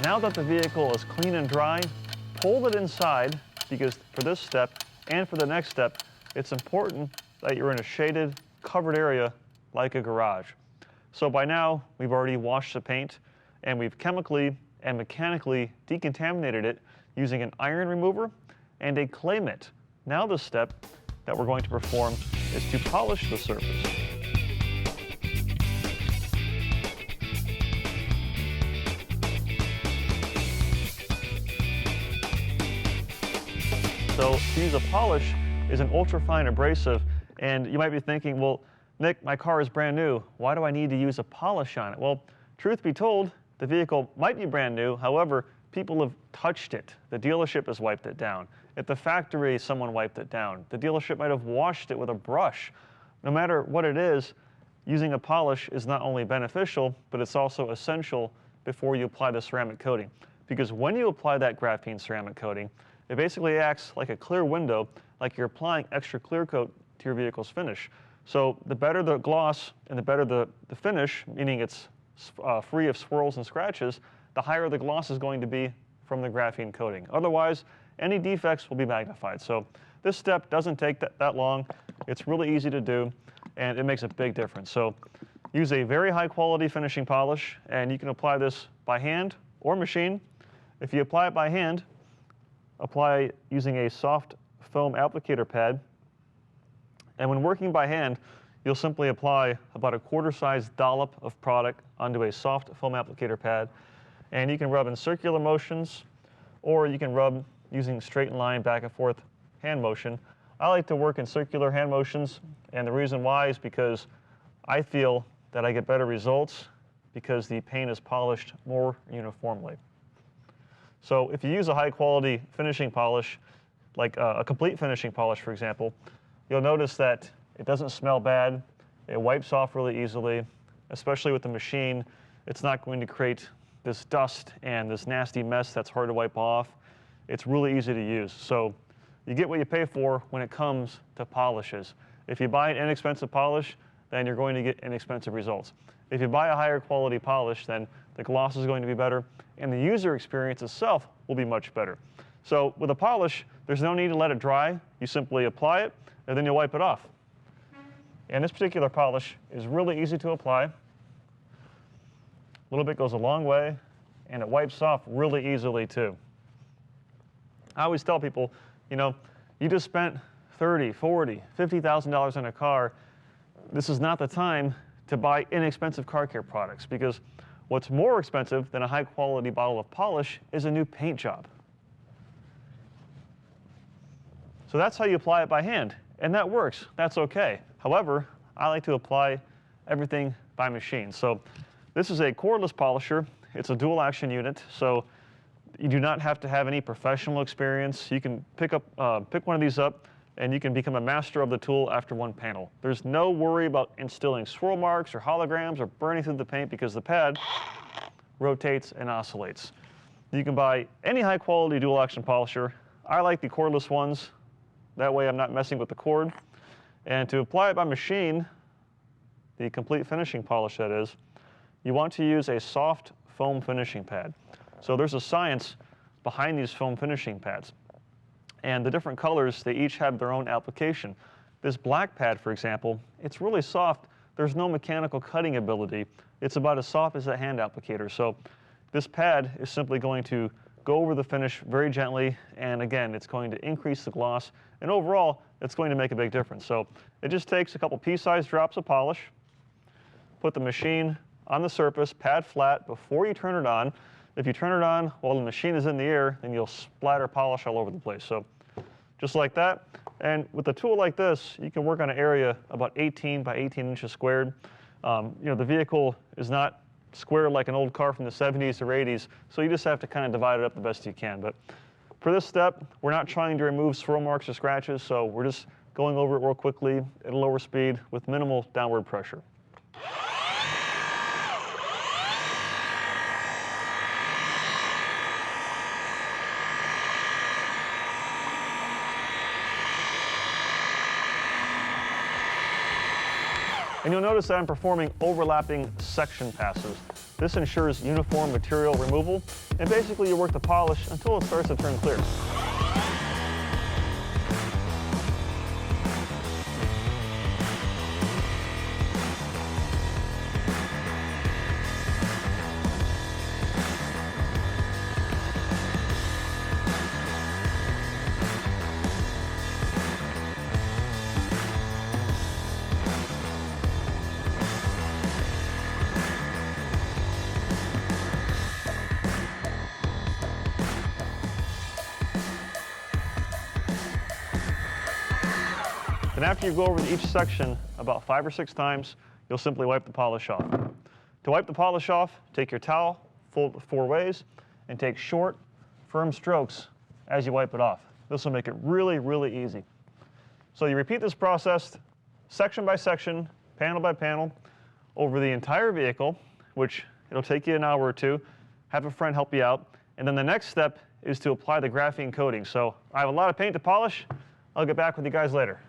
Now that the vehicle is clean and dry, pull it inside, because for this step and for the next step, it's important that you're in a shaded, covered area like a garage. So by now, we've already washed the paint, and we've chemically and mechanically decontaminated it using an iron remover and a clay mitt. Now the step that we're going to perform is to polish the surface. So to use a polish is an ultra-fine abrasive, and you might be thinking, well, Nick, my car is brand new. Why do I need to use a polish on it? Well, truth be told, the vehicle might be brand new. However, people have touched it. The dealership has wiped it down. At the factory, someone wiped it down. The dealership might have washed it with a brush. No matter what it is, using a polish is not only beneficial, but it's also essential before you apply the ceramic coating. Because when you apply that graphene ceramic coating, it basically acts like a clear window, like you're applying extra clear coat to your vehicle's finish. So the better the gloss and the better the finish, meaning it's free of swirls and scratches, the higher the gloss is going to be from the graphene coating. Otherwise, any defects will be magnified. So this step doesn't take that long. It's really easy to do, and it makes a big difference. So use a very high quality finishing polish, and you can apply this by hand or machine. If you apply it by hand, apply using a soft foam applicator pad. And when working by hand, you'll simply apply about a quarter-sized dollop of product onto a soft foam applicator pad. And you can rub in circular motions, or you can rub using straight line back and forth hand motion. I like to work in circular hand motions, and the reason why is because I feel that I get better results because the paint is polished more uniformly. So if you use a high-quality finishing polish, like a complete finishing polish, for example, you'll notice that it doesn't smell bad. It wipes off really easily, especially with the machine. It's not going to create this dust and this nasty mess that's hard to wipe off. It's really easy to use. So you get what you pay for when it comes to polishes. If you buy an inexpensive polish, then you're going to get inexpensive results. If you buy a higher quality polish, then the gloss is going to be better, and the user experience itself will be much better. So with a polish, there's no need to let it dry. You simply apply it, and then you wipe it off. And this particular polish is really easy to apply. A little bit goes a long way, and it wipes off really easily too. I always tell people, you know, you just spent $30,000, $40,000, $50,000 on a car. This is not the time to buy inexpensive car care products, because what's more expensive than a high quality bottle of polish is a new paint job. So that's how you apply it by hand, and that works. That's okay. However, I like to apply everything by machine. So this is a cordless polisher. It's a dual action unit, so you do not have to have any professional experience. You can pick one of these up, and you can become a master of the tool after one panel. There's no worry about instilling swirl marks or holograms or burning through the paint, because the pad rotates and oscillates. You can buy any high quality dual action polisher. I like the cordless ones. That way I'm not messing with the cord. And to apply it by machine, the complete finishing polish that is, you want to use a soft foam finishing pad. So there's a science behind these foam finishing pads. And the different colors, they each have their own application. This black pad, for example, it's really soft. There's no mechanical cutting ability. It's about as soft as a hand applicator. So this pad is simply going to go over the finish very gently, and again, it's going to increase the gloss, and overall, it's going to make a big difference. So it just takes a couple pea-sized drops of polish, put the machine on the surface, pad flat, before you turn it on. If you turn it on while the machine is in the air, then you'll splatter polish all over the place. So just like that. And with a tool like this, you can work on an area about 18 by 18 inches squared. You know, the vehicle is not square like an old car from the 70s or 80s, so you just have to kind of divide it up the best you can. But for this step, we're not trying to remove swirl marks or scratches, so we're just going over it real quickly at a lower speed with minimal downward pressure. And you'll notice that I'm performing overlapping section passes. This ensures uniform material removal, and basically you work the polish until it starts to turn clear. Then after you go over each section about 5 or 6 times, you'll simply wipe the polish off. To wipe the polish off, take your towel, fold it 4 ways, and take short, firm strokes as you wipe it off. This will make it really, really easy. So you repeat this process section by section, panel by panel, over the entire vehicle, which it'll take you an hour or 2. Have a friend help you out. And then the next step is to apply the graphene coating. So I have a lot of paint to polish. I'll get back with you guys later.